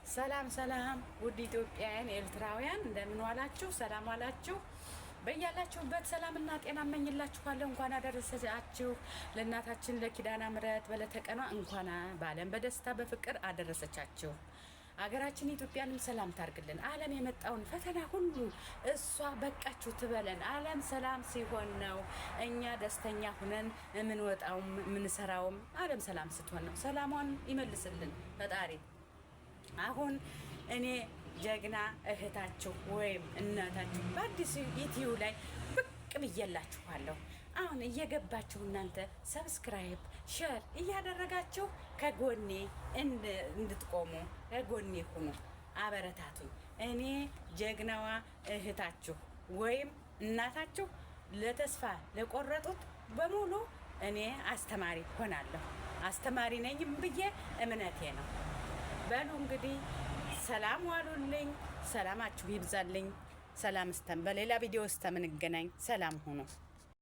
ሰላም ሰላም ውድ ኢትዮጵያውያን ኤርትራውያን እንደምን ዋላችሁ? ሰላም ዋላችሁ? በያላችሁበት ሰላምና ጤና እመኝላችኋለሁ። እንኳን አደረሳችሁ ለእናታችን ለኪዳነ ምሕረት በለተቀኗ እንኳን በዓለም በደስታ በፍቅር አደረሰቻችሁ። አገራችን ኢትዮጵያንም ሰላም ታርግልን። ዓለም የመጣውን ፈተና ሁሉ እሷ በቃችሁ ትበለን። ዓለም ሰላም ሲሆን ነው እኛ ደስተኛ ሁነን የምንወጣውም የምንሰራውም። ዓለም ሰላም ስትሆን ነው። ሰላሟን ይመልስልን ፈጣሪ። አሁን እኔ ጀግና እህታችሁ ወይም እናታችሁ በአዲስ ዩቲዩብ ላይ ብቅ ብዬላችኋለሁ። አሁን እየገባችሁ እናንተ ሰብስክራይብ፣ ሼር እያደረጋችሁ ከጎኔ እንድትቆሙ ከጎኔ ሁኑ፣ አበረታቱኝ። እኔ ጀግናዋ እህታችሁ ወይም እናታችሁ ለተስፋ ለቆረጡት በሙሉ እኔ አስተማሪ ሆናለሁ። አስተማሪ ነኝም ብዬ እምነቴ ነው። በሉ እንግዲህ ሰላም ዋሉልኝ። ሰላማችሁ ይብዛልኝ። ሰላም በሌላ ቪዲዮ እስከምንገናኝ ሰላም ሁኑ።